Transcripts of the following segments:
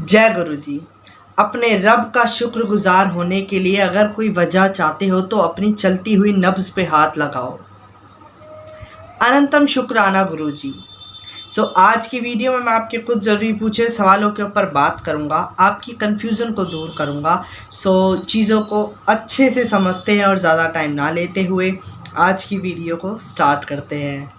जय गुरु जी। अपने रब का शुक्रगुजार होने के लिए अगर कोई वजह चाहते हो तो अपनी चलती हुई नब्ज़ पे हाथ लगाओ। अनंतम शुक्राना गुरु जी। आज की वीडियो में मैं आपके कुछ ज़रूरी पूछे सवालों के ऊपर बात करूंगा, आपकी कन्फ्यूज़न को दूर करूंगा। चीज़ों को अच्छे से समझते हैं और ज़्यादा टाइम ना लेते हुए आज की वीडियो को स्टार्ट करते हैं।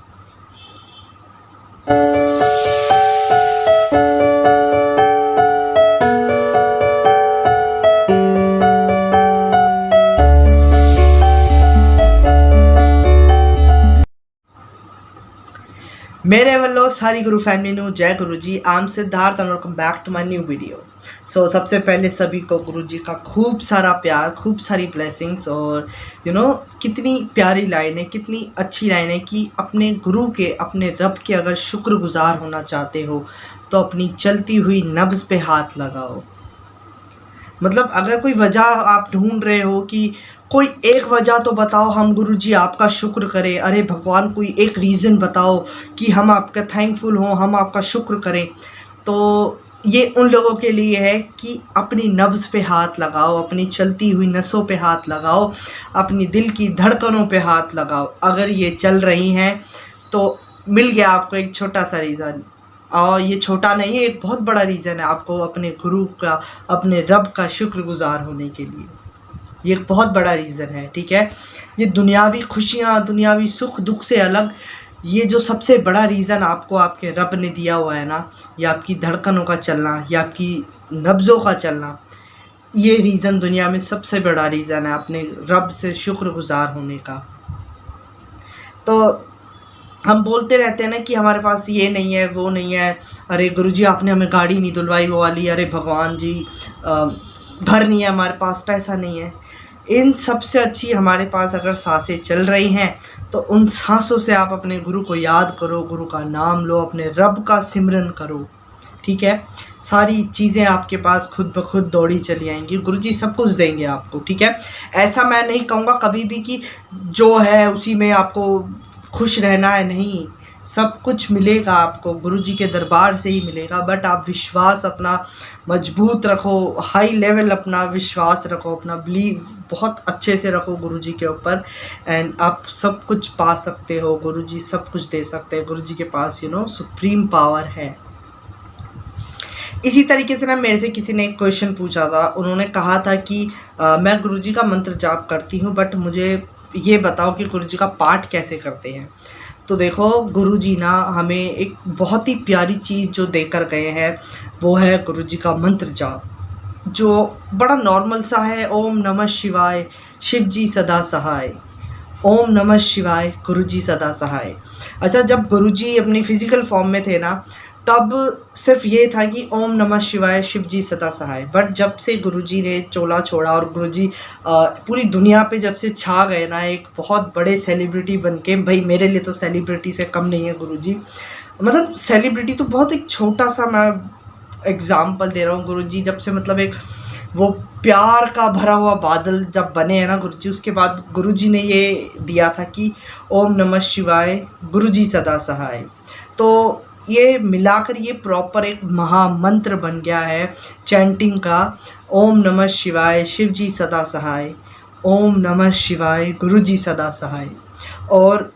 मेरे वालों सारी गुरु फैमिली नु जय Guru ji. I am Siddharth and welcome back to my new video. सबसे पहले सभी को गुरु जी का खूब सारा प्यार, खूब सारी ब्लेसिंग्स। और कितनी प्यारी लाइन है, कितनी अच्छी लाइन है कि अपने गुरु के, अपने रब के अगर शुक्रगुजार होना चाहते हो तो अपनी चलती हुई नब्ज़ पे हाथ लगाओ। मतलब अगर कोई वजह आप ढूंढ रहे हो कि कोई एक वजह तो बताओ, हम गुरुजी आपका शुक्र करें। अरे भगवान, कोई एक रीज़न बताओ कि हम आपका थैंकफुल हों, हम आपका शुक्र करें। तो ये उन लोगों के लिए है कि अपनी नब्ज़ पे हाथ लगाओ, अपनी चलती हुई नसों पे हाथ लगाओ, अपनी दिल की धड़कनों पे हाथ लगाओ। अगर ये चल रही हैं तो मिल गया आपको एक छोटा सा रीज़न। और ये छोटा नहीं है, एक बहुत बड़ा रीज़न है आपको अपने गुरु का, अपने रब का शुक्रगुजार होने के लिए। ये एक बहुत बड़ा रीज़न है, ठीक है। ये दुनियावी खुशियाँ, दुनियावी सुख दुख से अलग ये जो सबसे बड़ा रीज़न आपको आपके रब ने दिया हुआ है ना, ये आपकी धड़कनों का चलना, ये आपकी नब्ज़ों का चलना, ये रीज़न दुनिया में सबसे बड़ा रीज़न है अपने रब से शुक्रगुजार होने का। तो हम बोलते रहते हैं ना कि हमारे पास ये नहीं है, वो नहीं है। अरे गुरुजी आपने हमें गाड़ी नहीं दिलवाई, वो वाली। अरे भगवान जी घर नहीं है हमारे पास, पैसा नहीं है। इन सबसे अच्छी हमारे पास अगर सांसें चल रही हैं तो उन सांसों से आप अपने गुरु को याद करो, गुरु का नाम लो, अपने रब का सिमरन करो, ठीक है। सारी चीज़ें आपके पास खुद ब खुद दौड़ी चली आएंगी, गुरुजी सब कुछ देंगे आपको, ठीक है। ऐसा मैं नहीं कहूँगा कभी भी कि जो है उसी में आपको खुश रहना है, नहीं। सब कुछ मिलेगा आपको, गुरुजी के दरबार से ही मिलेगा। बट आप विश्वास अपना मजबूत रखो, हाई लेवल अपना विश्वास रखो, अपना बिलीव बहुत अच्छे से रखो गुरुजी के ऊपर, एंड आप सब कुछ पा सकते हो। गुरुजी सब कुछ दे सकते हैं, गुरुजी के पास सुप्रीम पावर है। इसी तरीके से ना मेरे से किसी ने एक क्वेश्चन पूछा था। उन्होंने कहा था कि मैं गुरुजी का मंत्र जाप करती हूँ, बट मुझे ये बताओ कि गुरुजी का पाठ कैसे करते हैं। तो देखो, गुरुजी ना हमें एक बहुत ही प्यारी चीज़ जो देकर गए हैं वो है गुरुजी का मंत्र जाप, जो बड़ा नॉर्मल सा है। ओम नमः शिवाय, शिव जी सदा सहाय। ओम नमः शिवाय, गुरुजी सदा सहाय। अच्छा, जब गुरुजी अपनी फ़िज़िकल फॉर्म में थे ना, तब सिर्फ ये था कि ओम नमः शिवाय, शिव जी सदा सहाय। बट जब से गुरुजी ने चोला छोड़ा और गुरुजी पूरी दुनिया पे जब से छा गए ना, एक बहुत बड़े सेलिब्रिटी बनके, भाई मेरे लिए तो सेलिब्रिटी से कम नहीं है गुरुजी। मतलब सेलिब्रिटी तो बहुत एक छोटा सा मैं एग्जाम्पल दे रहा हूँ। गुरुजी जब से मतलब एक वो प्यार का भरा हुआ बादल जब बने हैं ना गुरुजी, उसके बाद गुरुजी ने ये दिया था कि ओम नमः शिवाय, गुरुजी सदा सहाय। तो ये मिलाकर ये प्रॉपर एक महामंत्र बन गया है चैंटिंग का। ओम नमः शिवाय, शिव जी सदा सहाय। ओम नमः शिवाय, गुरुजी सदा सहाय। और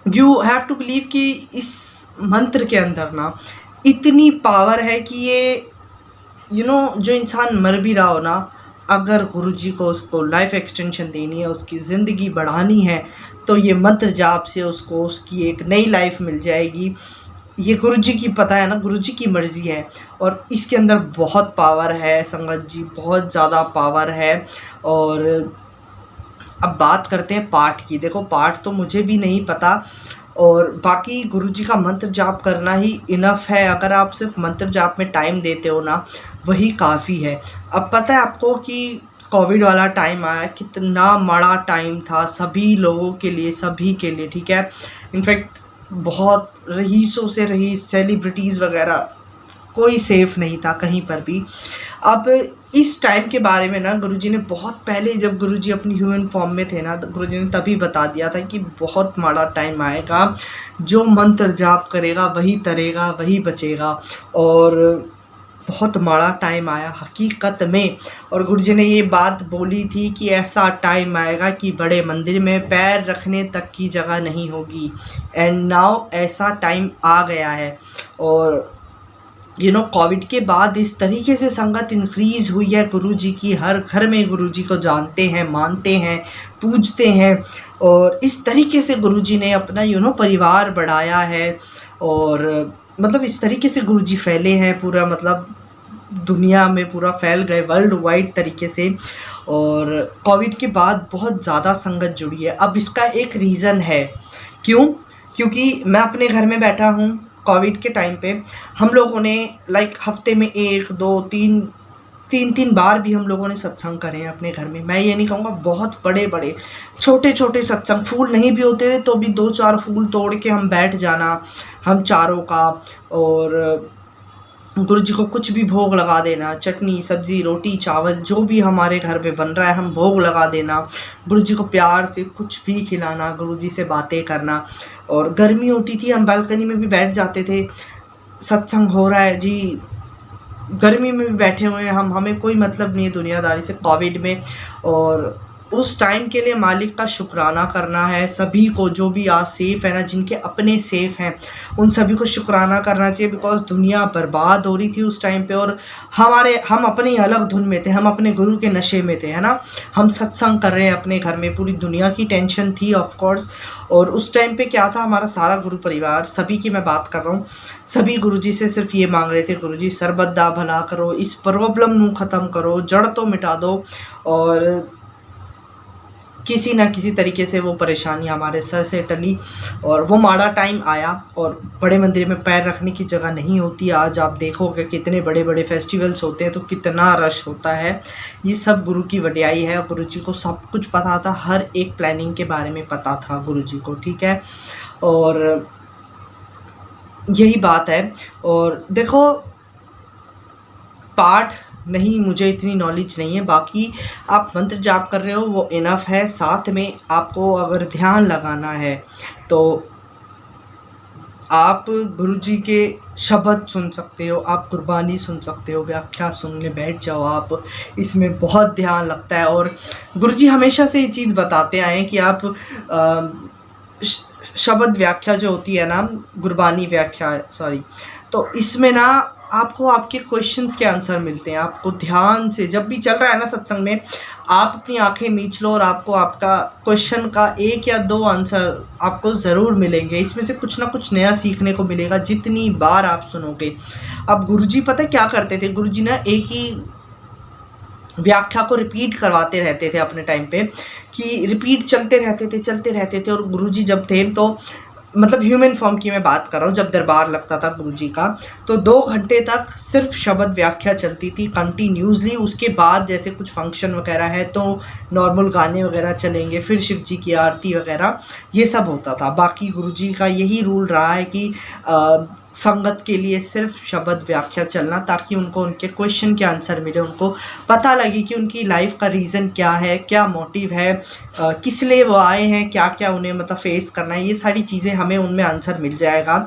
यू हैव टू बिलीव कि इस मंत्र के अंदर ना इतनी पावर है कि ये जो इंसान मर भी रहा हो ना, अगर गुरुजी को उसको लाइफ एक्सटेंशन देनी है, उसकी ज़िंदगी बढ़ानी है, तो ये मंत्र जाप से उसको उसकी एक नई लाइफ मिल जाएगी। ये गुरुजी की पता है ना, गुरुजी की मर्ज़ी है। और इसके अंदर बहुत पावर है संगत जी, बहुत ज़्यादा पावर है। और अब बात करते हैं पाठ की। देखो, पाठ तो मुझे भी नहीं पता, और बाकी गुरुजी का मंत्र जाप करना ही इनफ है। अगर आप सिर्फ मंत्र जाप में टाइम देते हो ना, वही काफ़ी है। अब पता है आपको कि कोविड वाला टाइम आया, कितना माड़ा टाइम था सभी लोगों के लिए, सभी के लिए, ठीक है। इनफैक्ट बहुत रईसों से रईस, सेलिब्रिटीज़ वगैरह, कोई सेफ़ नहीं था कहीं पर भी। अब इस टाइम के बारे में ना गुरुजी ने बहुत पहले, जब गुरुजी अपनी ह्यूमन फॉर्म में थे ना, तो गुरुजी ने तभी बता दिया था कि बहुत माड़ा टाइम आएगा, जो मंत्र जाप करेगा वही तरेगा, वही बचेगा। और बहुत माड़ा टाइम आया हकीकत में। और गुरुजी ने ये बात बोली थी कि ऐसा टाइम आएगा कि बड़े मंदिर में पैर रखने तक की जगह नहीं होगी। एंड नाउ ऐसा टाइम आ गया है। और कोविड के बाद इस तरीके से संगत इंक्रीज़ हुई है गुरुजी की, हर घर में गुरुजी को जानते हैं, मानते हैं, पूजते हैं। और इस तरीके से गुरुजी ने अपना परिवार बढ़ाया है। और मतलब इस तरीके से गुरुजी फैले हैं पूरा, मतलब दुनिया में पूरा फैल गए वर्ल्ड वाइड तरीके से। और कोविड के बाद बहुत ज़्यादा संगत जुड़ी है। अब इसका एक रीज़न है, क्यों? क्योंकि मैं अपने घर में बैठा हूँ। कोविड के टाइम पे हम लोगों ने हफ्ते में 1 2 3 बार भी हम लोगों ने सत्संग करे हैं अपने घर में। मैं ये नहीं कहूँगा बहुत बड़े बड़े, छोटे छोटे सत्संग, फूल नहीं भी होते थे तो भी 2-4 फूल तोड़ के हम बैठ जाना, हम चारों का। और गुरुजी को कुछ भी भोग लगा देना, चटनी सब्ज़ी रोटी चावल जो भी हमारे घर पे बन रहा है हम भोग लगा देना। गुरुजी को प्यार से कुछ भी खिलाना, गुरुजी से बातें करना। और गर्मी होती थी हम बालकनी में भी बैठ जाते थे, सत्संग हो रहा है जी, गर्मी में भी बैठे हुए हैं हम, हमें कोई मतलब नहीं है दुनियादारी से कोविड में। और उस टाइम के लिए मालिक का शुक्राना करना है सभी को, जो भी आज सेफ़ है ना, जिनके अपने सेफ़ हैं उन सभी को शुक्राना करना चाहिए। बिकॉज़ दुनिया बर्बाद हो रही थी उस टाइम पे और हम अपनी अलग धुन में थे, हम अपने गुरु के नशे में थे, है ना। हम सत्संग कर रहे हैं अपने घर में, पूरी दुनिया की टेंशन थी ऑफ कोर्स। और उस टाइम पे क्या था, हमारा सारा गुरु परिवार, सभी की मैं बात कर रहा हूँ, सभी गुरुजी से सिर्फ ये मांग रहे थे, गुरुजी सरबत दा भला करो, इस प्रॉब्लम नू ख़त्म करो, जड़ तो मिटा दो। और किसी ना किसी तरीके से वो परेशानी हमारे सर से टली। और वो माड़ा टाइम आया और बड़े मंदिर में पैर रखने की जगह नहीं होती। आज आप देखोगे कितने बड़े बड़े फेस्टिवल्स होते हैं तो कितना रश होता है। ये सब गुरु की वडियाई है। गुरुजी को सब कुछ पता था, हर एक प्लानिंग के बारे में पता था गुरुजी को, ठीक है। और यही बात है। और देखो, पाठ नहीं, मुझे इतनी नॉलेज नहीं है, बाकी आप मंत्र जाप कर रहे हो वो इनफ है। साथ में आपको अगर ध्यान लगाना है तो आप गुरुजी के शब्द सुन सकते हो, आप कुर्बानी सुन सकते हो, व्याख्या सुनने बैठ जाओ आप, इसमें बहुत ध्यान लगता है। और गुरुजी हमेशा से ये चीज़ बताते आए हैं कि आप शब्द व्याख्या जो होती है ना, गुरबानी व्याख्या सॉरी, तो इसमें ना आपको आपके क्वेश्चंस के आंसर मिलते हैं। आपको ध्यान से जब भी चल रहा है ना सत्संग में, आप अपनी आंखें मीच लो और आपको आपका क्वेश्चन का 1 या 2 आंसर आपको ज़रूर मिलेंगे। इसमें से कुछ ना कुछ नया सीखने को मिलेगा जितनी बार आप सुनोगे। अब गुरुजी पता क्या करते थे, गुरुजी ना एक ही व्याख्या को रिपीट करवाते रहते थे अपने टाइम पे, कि रिपीट चलते रहते थे। और गुरुजी जब थे तो मतलब ह्यूमन फॉर्म की मैं बात कर रहा हूँ, जब दरबार लगता था गुरुजी का तो 2 घंटे तक सिर्फ शब्द व्याख्या चलती थी कंटिन्यूसली। उसके बाद जैसे कुछ फंक्शन वगैरह है तो नॉर्मल गाने वगैरह चलेंगे, फिर शिव जी की आरती वगैरह ये सब होता था। बाकी गुरुजी का यही रूल रहा है कि संगत के लिए सिर्फ शब्द व्याख्या चलना, ताकि उनको उनके क्वेश्चन के आंसर मिले, उनको पता लगे कि उनकी लाइफ का रीज़न क्या है, क्या मोटिव है, किस लिए वो आए हैं, क्या क्या उन्हें मतलब फेस करना है, ये सारी चीज़ें हमें उनमें आंसर मिल जाएगा।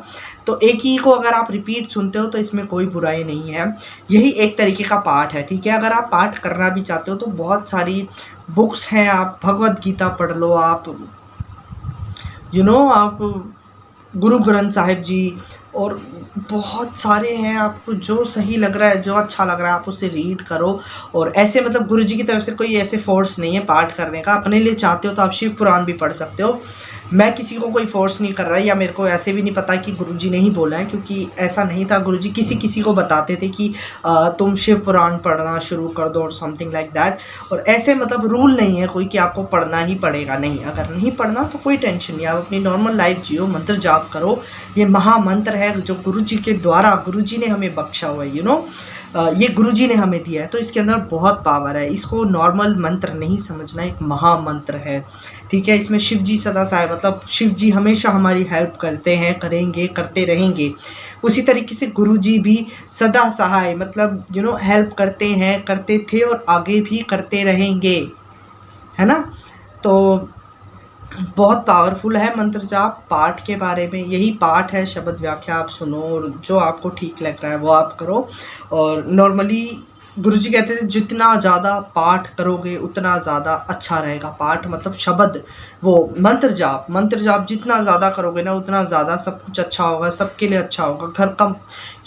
तो एक ही को अगर आप रिपीट सुनते हो तो इसमें कोई बुराई नहीं है, यही एक तरीके का पाठ है, ठीक है। अगर आप पाठ करना भी चाहते हो तो बहुत सारी बुक्स हैं, आप भगवद गीता पढ़ लो, आप आप गुरु ग्रंथ साहिब जी, और बहुत सारे हैं, आपको जो सही लग रहा है, जो अच्छा लग रहा है आप उसे रीड करो। और ऐसे मतलब गुरुजी की तरफ से कोई ऐसे फोर्स नहीं है पाठ करने का, अपने लिए चाहते हो तो आप शिव पुराण भी पढ़ सकते हो। मैं किसी को कोई फोर्स नहीं कर रहा, या मेरे को ऐसे भी नहीं पता कि गुरुजी ने ही बोला है, क्योंकि ऐसा नहीं था। गुरुजी किसी को बताते थे कि तुम शिव पुराण पढ़ना शुरू कर दो और समथिंग लाइक दैट। और ऐसे मतलब रूल नहीं है कोई कि आपको पढ़ना ही पड़ेगा, नहीं। अगर नहीं पढ़ना तो कोई टेंशन नहीं, आप अपनी नॉर्मल लाइफ जियो, मंत्र जाप करो। ये महामंत्र है जो गुरुजी के द्वारा गुरुजी ने हमें बख्शा हुआ है, ये गुरुजी ने हमें दिया है, तो इसके अंदर बहुत पावर है। इसको नॉर्मल मंत्र नहीं समझना, एक महामंत्र है, ठीक है। इसमें शिव जी सदा सहाय, मतलब शिव जी हमेशा हमारी हेल्प करते हैं, करेंगे, करते रहेंगे। उसी तरीके से गुरुजी भी सदा सहाय, मतलब हेल्प करते हैं, करते थे और आगे भी करते रहेंगे, है ना। तो बहुत पावरफुल है मंत्र जाप। पाठ के बारे में यही पाठ है, शब्द व्याख्या आप सुनो और जो आपको ठीक लग रहा है वो आप करो। और नॉर्मली गुरुजी कहते थे जितना ज़्यादा पाठ करोगे उतना ज़्यादा अच्छा रहेगा। पाठ मतलब शब्द, वो मंत्र जाप जितना ज़्यादा करोगे ना उतना ज़्यादा सब कुछ अच्छा होगा, सबके लिए अच्छा होगा। घर का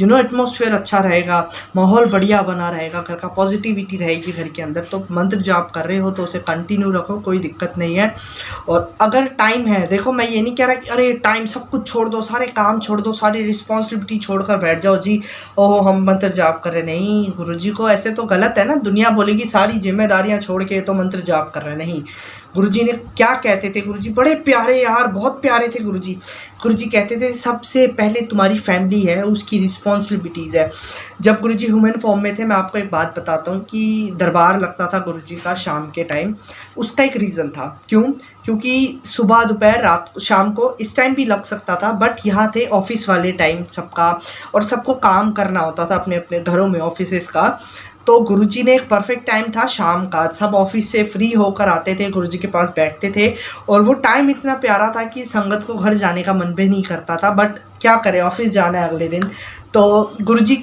एटमॉस्फेयर अच्छा रहेगा, माहौल बढ़िया बना रहेगा, घर का पॉजिटिविटी रहेगी घर के अंदर। तो मंत्र जाप कर रहे हो तो उसे कंटिन्यू रखो, कोई दिक्कत नहीं है। और अगर टाइम है, देखो मैं ये नहीं कह रहा कि अरे टाइम सब कुछ छोड़ दो, सारे काम छोड़ दो, सारी रिस्पॉन्सिबिलिटी छोड़कर बैठ जाओ जी, ओहो हम मंत्र जाप कर रहे। नहीं, गुरुजी को ऐसे तो गलत है ना, दुनिया बोलेगी सारी जिम्मेदारियां छोड़ के तो मंत्र जाप कर रहे। नहीं, गुरुजी ने क्या कहते थे, गुरुजी बड़े प्यारे यार, बहुत प्यारे थे गुरुजी। गुरुजी कहते थे सबसे पहले तुम्हारी फैमिली है, उसकी रिस्पॉन्सिबिलिटीज़ है। जब गुरुजी ह्यूमन फॉर्म में थे, मैं आपको एक बात बताता हूँ कि दरबार लगता था गुरुजी का शाम के टाइम। उसका एक रीज़न था, क्योंकि सुबह दोपहर रात शाम को इस टाइम भी लग सकता था, बट यहाँ थे ऑफिस वाले टाइम सबका, और सबको काम करना होता था अपने अपने घरों में, ऑफिसेस का। तो गुरुजी ने एक परफेक्ट टाइम था शाम का, सब ऑफिस से फ्री होकर आते थे, गुरुजी के पास बैठते थे। और वो टाइम इतना प्यारा था कि संगत को घर जाने का मन भी नहीं करता था, बट क्या करें, ऑफिस जाना है अगले दिन। तो गुरुजी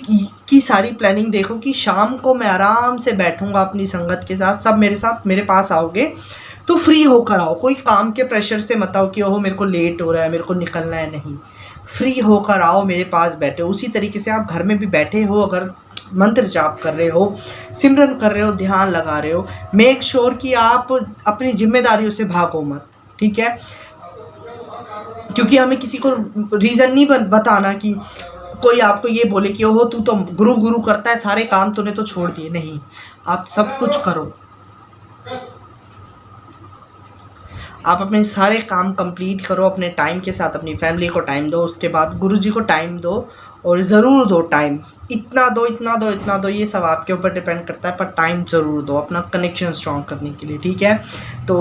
की सारी प्लानिंग देखो कि शाम को मैं आराम से बैठूंगा अपनी संगत के साथ, सब मेरे साथ मेरे पास आओगे तो फ्री होकर आओ, कोई काम के प्रेशर से मत आओ कि ओहो मेरे को लेट हो रहा है, मेरे को निकलना है। नहीं, फ्री होकर आओ, मेरे पास बैठे। उसी तरीके से आप घर में भी बैठे हो, अगर मंत्र जाप कर रहे हो, सिमरन कर रहे हो, ध्यान लगा रहे हो, मेक श्योर कि आप अपनी जिम्मेदारियों से भागो मत, ठीक है। क्योंकि हमें किसी को रीज़न नहीं बताना कि कोई आपको ये बोले कि ओहो तू तो गुरु करता है, सारे काम तूने तो छोड़ दिए। नहीं, आप सब कुछ करो, आप अपने सारे काम कंप्लीट करो अपने टाइम के साथ, अपनी फैमिली को टाइम दो, उसके बाद गुरुजी को टाइम दो, और ज़रूर दो टाइम। इतना दो ये सब आपके ऊपर डिपेंड करता है, पर टाइम ज़रूर दो अपना कनेक्शन स्ट्रॉन्ग करने के लिए, ठीक है। तो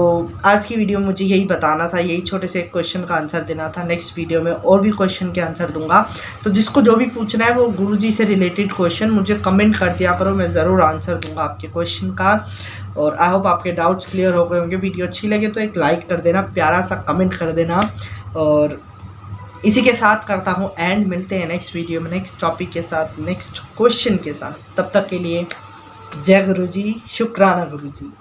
आज की वीडियो में मुझे यही बताना था, यही छोटे से एक क्वेश्चन का आंसर देना था। नेक्स्ट वीडियो में और भी क्वेश्चन के आंसर दूंगा, तो जिसको जो भी पूछना है वो गुरुजी से रिलेटेड क्वेश्चन मुझे कमेंट कर दिया करो, मैं ज़रूर आंसर दूंगा आपके क्वेश्चन का। और आई होप आपके डाउट्स क्लियर हो गए होंगे। वीडियो अच्छी लगे तो एक लाइक कर देना, प्यारा सा कमेंट कर देना। और इसी के साथ करता हूँ एंड, मिलते हैं नेक्स्ट वीडियो में नेक्स्ट टॉपिक के साथ, नेक्स्ट क्वेश्चन के साथ। तब तक के लिए जय गुरुजी, शुक्राना गुरुजी।